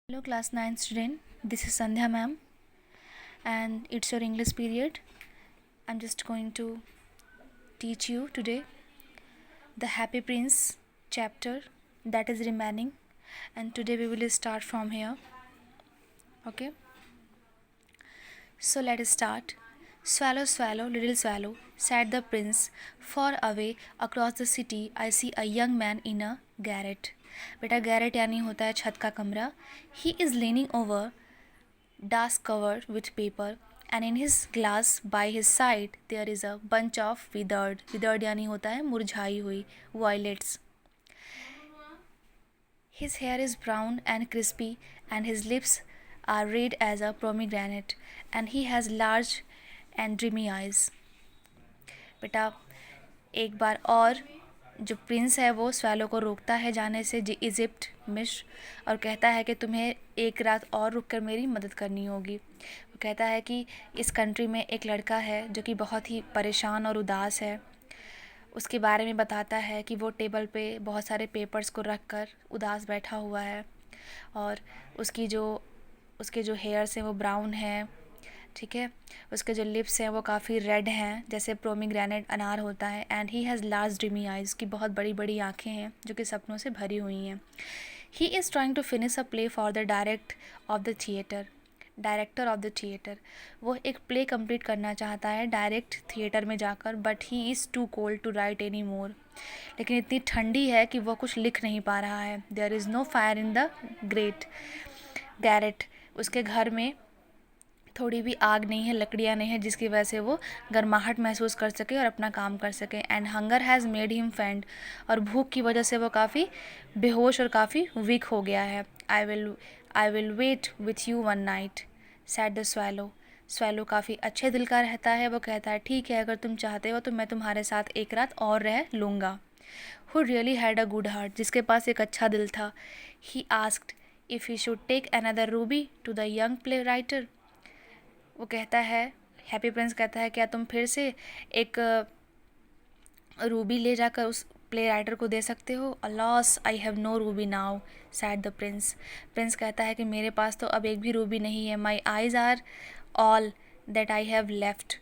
Hello class 9 student, this is Sandhya ma'am and it's your English period. I'm just going to teach you today the Happy Prince chapter that is remaining, and today we will start from here. Okay, so let us start. Swallow, swallow, little swallow, said the prince. Far away across the city I see a young man in a garret. बेटा Garrett यानी होता है छत का कमरा. He is leaning over desk covered with paper, and in his glass by his side there is a bunch of withered यानी होता है मुरझाई हुई violets. His hair is brown and crispy, and his lips are red as a pomegranate, and he has large and dreamy eyes. बेटा एक बार और जो Prince है वो स्वैलो को रोकता है जाने से इजिप्ट मिस्र, और कहता है कि तुम्हें एक रात और रुककर मेरी मदद करनी होगी. वो कहता है कि इस कंट्री में एक लड़का है जो कि बहुत ही परेशान और उदास है. उसके बारे में बताता है कि वो टेबल पे बहुत सारे पेपर्स को रख कर उदास बैठा हुआ है, और उसके जो हेयर्स हैं वो ब्राउन हैं. ठीक है, उसके जो लिप्स हैं वो काफ़ी रेड हैं जैसे प्रोमीग्रेनेट अनार होता है. And he has large dreamy eyes, की बहुत बड़ी बड़ी आँखें हैं जो कि सपनों से भरी हुई हैं. He is trying to finish a play for the director of the theatre. वो एक प्ले कंप्लीट करना चाहता है डायरेक्ट थिएटर में जाकर, but he is too cold to write any more. लेकिन इतनी ठंडी है कि वो कुछ लिख नहीं पा रहा है. There is no fire in the garret. उसके घर में थोड़ी भी आग नहीं है, लकड़ियाँ नहीं है जिसकी वजह से वो गर्माहट महसूस कर सके और अपना काम कर सके. And hunger has made him फेंट, और भूख की वजह से वो काफ़ी बेहोश और काफ़ी वीक हो गया है. I will wait with you one night, said the swallow. Swallow काफ़ी अच्छे दिल का रहता है. वो कहता है ठीक है, अगर तुम चाहते हो तो मैं तुम्हारे साथ एक रात और रह लूँगा. Who really had a good heart, जिसके पास एक अच्छा दिल था. He asked if he should take another ruby to the young play writer. वो कहता है, हैप्पी प्रिंस कहता है क्या तुम फिर से एक रूबी ले जाकर उस प्ले राइटर को दे सकते हो. Alas I have no ruby now, said the prince. Prince कहता है कि मेरे पास तो अब एक भी रूबी नहीं है. My eyes are all that I have left.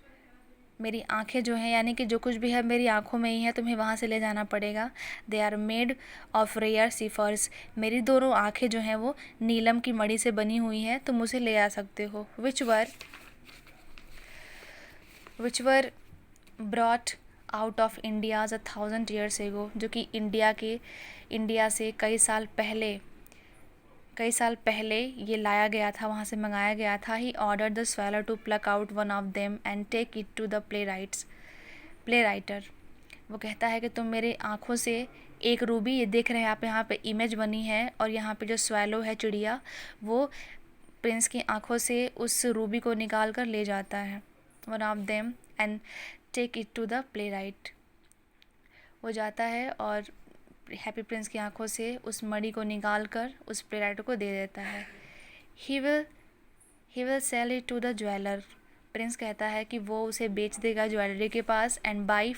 मेरी आँखें जो हैं यानी कि जो कुछ भी है मेरी आँखों में ही है, तुम्हें वहाँ से ले जाना पड़ेगा. They are made of rare sapphires. मेरी दोनों आँखें जो हैं वो नीलम की मणि से बनी हुई हैं, तुम उसे ले आ सकते हो. which were brought out of India 1,000 years ago, जो कि इंडिया से कई साल पहले ये लाया गया था, वहाँ से मंगाया गया था. He order the swallow to pluck out one of them and take it to the play writer. वो कहता है कि तुम मेरे आँखों से एक रूबी, ये देख रहे हैं आप यहाँ पे इमेज बनी है, और यहाँ पे जो स्वेलो है चिड़िया, वो प्रिंस की आँखों से उस रूबी को निकाल कर ले जाता है. One of them and take it to the playwright. वो जाता है और हैप्पी प्रिंस की आंखों से उस मणि को निकाल कर उस प्ले राइटर को दे देता है. He will sell it to the jeweller. Prince कहता है कि वो उसे बेच देगा ज्वेलरी के पास. एंड बाई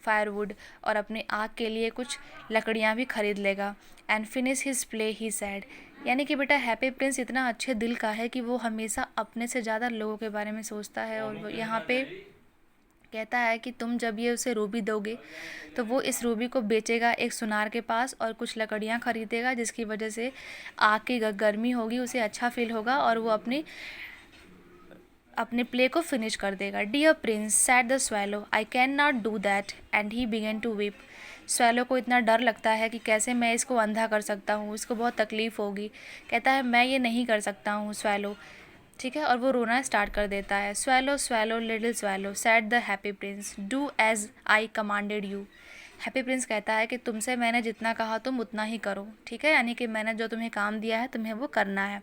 फायरवुड, और अपने आग के लिए कुछ लकड़ियाँ भी खरीद लेगा. And finish his play, he sad. यानी कि बेटा हैप्पी प्रिंस इतना अच्छे दिल का है कि वो हमेशा अपने से ज़्यादा लोगों के बारे में सोचता है. और वो यहाँ पे कहता है कि तुम जब ये उसे रूबी दोगे तो वो इस रूबी को बेचेगा एक सुनार के पास और कुछ लकड़ियाँ खरीदेगा, जिसकी वजह से आग की गर्मी होगी, उसे अच्छा फील होगा और वो अपने प्ले को फिनिश कर देगा. Dear prince, said the swallow, I can not do that. And he began to weep. Swallow को इतना डर लगता है कि कैसे मैं इसको अंधा कर सकता हूँ, इसको बहुत तकलीफ़ होगी. कहता है मैं ये नहीं कर सकता हूँ स्वैलो. ठीक है, और वो रोना स्टार्ट कर देता है. Swallow swallow little swallow, said the happy prince, do as I commanded you. Happy prince कहता है कि तुमसे मैंने जितना कहा तुम उतना ही करो. ठीक है, यानी कि मैंने जो तुम्हें काम दिया है तुम्हें वो करना है.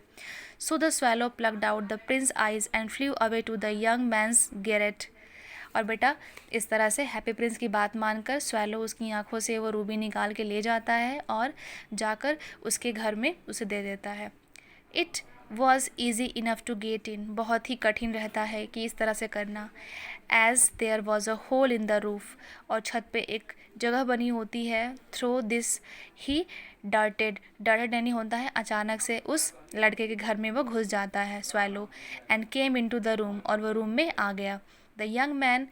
So the swallow plucked out the prince eyes and flew away to the young man's garret. और बेटा इस तरह से हैप्पी प्रिंस की बात मानकर स्वैलो उसकी आंखों से वो रूबी निकाल के ले जाता है और जाकर उसके घर में उसे दे देता है. It was easy enough to get in, बहुत ही कठिन रहता है कि इस तरह से करना। As there was a hole in the roof, और छत पे एक जगह बनी होती है। Through this he darted, darted यानी होता है अचानक से उस लड़के के घर में वो घुस जाता है, swallow, and came in to the room, और वो रूम में आ गया। The young man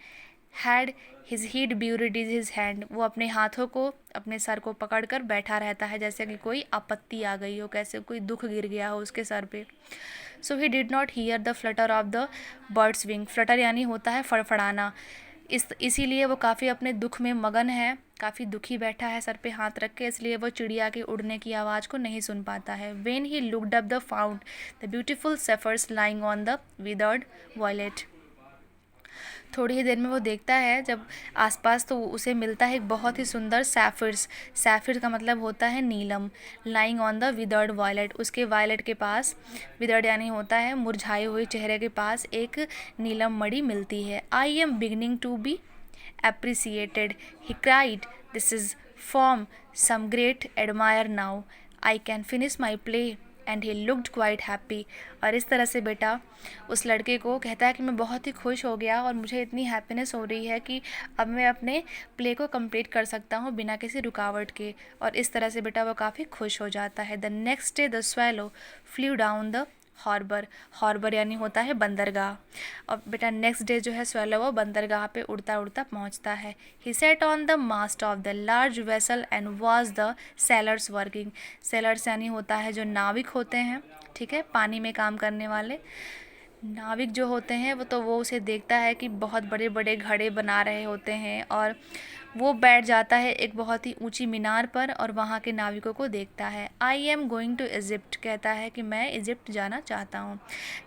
had his head buried is his hand, वो अपने हाथों को, अपने सर को पकड़ कर बैठा रहता है जैसे कि कोई आपत्ति आ गई हो, कैसे कोई दुख गिर गया हो उसके सर पे। So he did not hear the flutter of the bird's wing, flutter यानी होता है फड़फड़ाना, इसीलिए वो काफ़ी अपने दुख में मगन है, काफ़ी दुखी बैठा है सर पे हाथ रख के, इसलिए वो चिड़िया के उड़ने की आवाज़ को नहीं सुन पाता है। When he looked up the found the beautiful sapphires lying on the withered violet, थोड़ी ही देर में वो देखता है जब आसपास, तो उसे मिलता है एक बहुत ही सुंदर सैफिर्स, सैफिर का मतलब होता है नीलम, lying on the withered violet, उसके वायलेट के पास, विदर्ड यानी होता है मुरझाए हुए चेहरे के पास एक नीलम मणि मिलती है। I am beginning to be appreciated, he cried, this is from some great admire now, I can finish my play, and he looked quite happy। और इस तरह से बेटा उस लड़के को कहता है कि मैं बहुत ही खुश हो गया और मुझे इतनी हैप्पीनेस हो रही है कि अब मैं अपने प्ले को कंप्लीट कर सकता हूँ बिना किसी रुकावट के, और इस तरह से बेटा वो काफ़ी खुश हो जाता है। The next day the swallow flew down the harbour, harbour यानी होता है बंदरगाह, और बेटा नेक्स्ट डे जो है स्वेलो वो बंदरगाह पे उड़ता उड़ता पहुंचता है। He sat on the mast of the large vessel and was the sailors working, sailors यानी होता है जो नाविक होते हैं, ठीक है, पानी में काम करने वाले नाविक जो होते हैं वो, तो वो उसे देखता है कि बहुत बड़े बड़े घड़े बना रहे होते हैं, और वो बैठ जाता है एक बहुत ही ऊंची मीनार पर और वहाँ के नाविकों को देखता है। I am going to Egypt, कहता है कि मैं इजिप्ट जाना चाहता हूँ।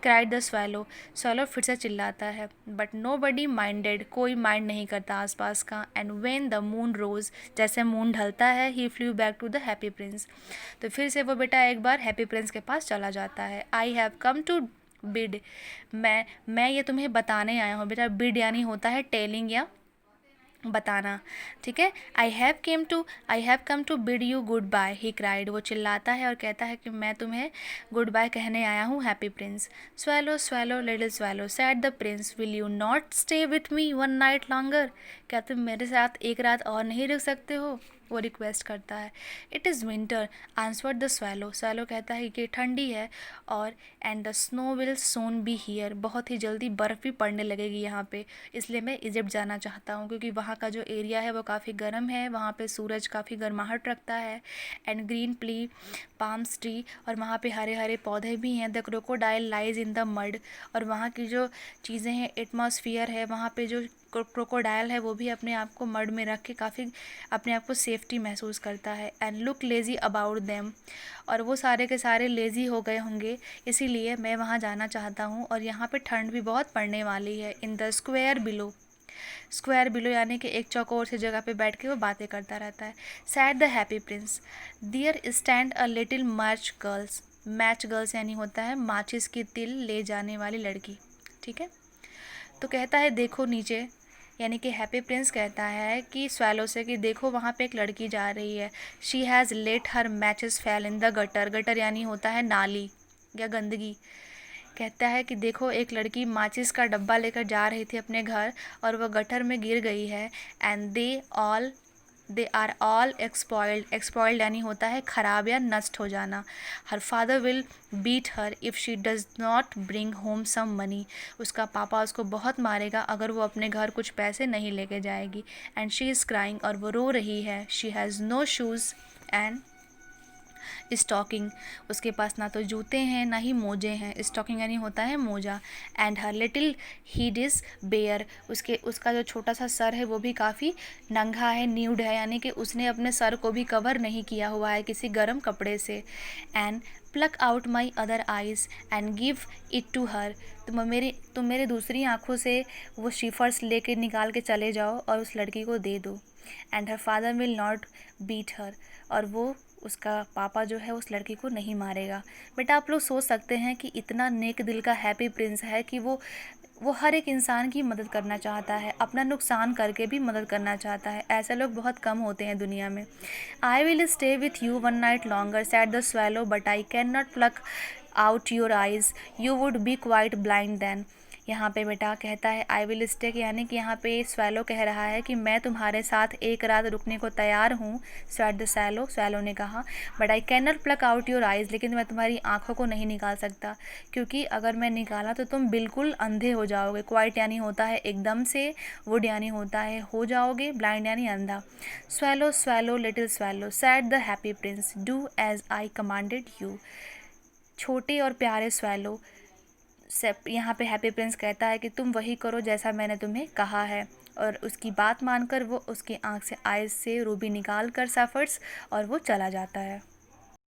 क्राइड द स्वैलो, स्वैलो फिर से चिल्लाता है, बट नो बडी माइंडेड, कोई माइंड नहीं करता आसपास का। And when the moon rose, जैसे मून ढलता है, he flew back to the happy Prince, तो फिर से वो बेटा एक बार हैप्पी प्रिंस के पास चला जाता है। I have come to bid, मैं ये तुम्हें बताने आया हूँ बेटा, बिड यानी होता है टेलिंग या बताना, ठीक है। I have come to bid you goodbye, he cried, वो चिल्लाता है और कहता है कि मैं तुम्हें गुड बाय कहने आया हूँ happy Prince. Swallow swallow little swallow said the Prince, will you not stay with me one night longer, क्या तुम मेरे साथ एक रात और नहीं रुक सकते हो, वो रिक्वेस्ट करता है। It is winter answered the swallow, swallow कहता है कि ठंडी है, और and the snow will soon be here, बहुत ही जल्दी बर्फ़ भी पड़ने लगेगी यहाँ पे, इसलिए मैं इजिप्ट जाना चाहता हूँ क्योंकि वहाँ का जो एरिया है वो काफ़ी गर्म है, वहाँ पे सूरज काफ़ी गर्माहट रखता है। And green plea palms tree, और वहाँ पे हरे हरे पौधे भी हैं। The crocodile lies in the mud, और वहाँ की जो चीज़ें हैं, एटमॉस्फियर है वहाँ पे, जो क्रोकोडाइल है वो भी अपने आप को मड में रख के काफ़ी अपने आप को सेफ्टी महसूस करता है। And look lazy about them, और वो सारे के सारे लेज़ी हो गए होंगे, इसीलिए मैं वहाँ जाना चाहता हूँ, और यहाँ पे ठंड भी बहुत पड़ने वाली है। In the square below, square below यानी कि एक चौकोर सी जगह पे बैठ के वो बातें करता रहता है। Said the happy prince, there stand a little match girls, match girls यानी होता है माचिस की तिल ले जाने वाली लड़की, ठीक है। तो कहता है देखो नीचे, यानी कि हैप्पी प्रिंस कहता है कि स्वैलो से कि देखो वहाँ पे एक लड़की जा रही है। She has let her matches fail in the gutter, gutter यानी होता है नाली या गंदगी। कहता है कि देखो एक लड़की माचिस का डब्बा लेकर जा रही थी अपने घर और वह गटर में गिर गई है। And they are all spoiled, spoiled यानी होता है ख़राब या नष्ट हो जाना। Her father will beat her if she does not bring home some money, उसका पापा उसको बहुत मारेगा अगर वो अपने घर कुछ पैसे नहीं लेके जाएगी। एंड शी इज़ क्राइंग, और वो रो रही है। She has no shoes and stocking, उसके पास ना तो जूते हैं ना ही मोजे हैं, स्टॉकिंग यानी होता है मोजा। And her little head is bare, उसका जो छोटा सा सर है वो भी काफ़ी नंगा है, न्यूड है, यानी कि उसने अपने सर को भी कवर नहीं किया हुआ है किसी गर्म कपड़े से। And pluck out my other eyes and give it to her, तुम मेरे दूसरी आँखों से वो शिफर्स लेके निकाल के चले जाओ और उस लड़की को दे दो। And her father will not beat her, और वो उसका पापा जो है उस लड़की को नहीं मारेगा। बेटा आप लोग सोच सकते हैं कि इतना नेक दिल का हैप्पी प्रिंस है कि वो हर एक इंसान की मदद करना चाहता है, अपना नुकसान करके भी मदद करना चाहता है। ऐसे लोग बहुत कम होते हैं दुनिया में। I will stay with you one night longer said the swallow but I can not pluck out your eyes, you would be quite blind then. यहाँ पे बेटा कहता है आई विल स्टे, यानी कि यहाँ पे स्वैलो कह रहा है कि मैं तुम्हारे साथ एक रात रुकने को तैयार हूँ। सैड द स्वैलो, स्वैलो ने कहा, but I can not pluck out your eyes, लेकिन मैं तुम्हारी आँखों को नहीं निकाल सकता, क्योंकि अगर मैं निकाला तो तुम बिल्कुल अंधे हो जाओगे। क्वाइट यानी होता है एकदम से, वुड यानी होता है हो जाओगे, ब्लाइंड यानी अंधा। Swallow swallow little swallow, said the happy prince, do as I commanded you. छोटे और प्यारे स्वैलो से यहाँ पे हैप्पी प्रिंस कहता है कि तुम वही करो जैसा मैंने तुम्हें कहा है। और उसकी बात मानकर वो उसकी आँख से आइज़ से रूबी निकाल कर सफ़र्स और वो चला जाता है।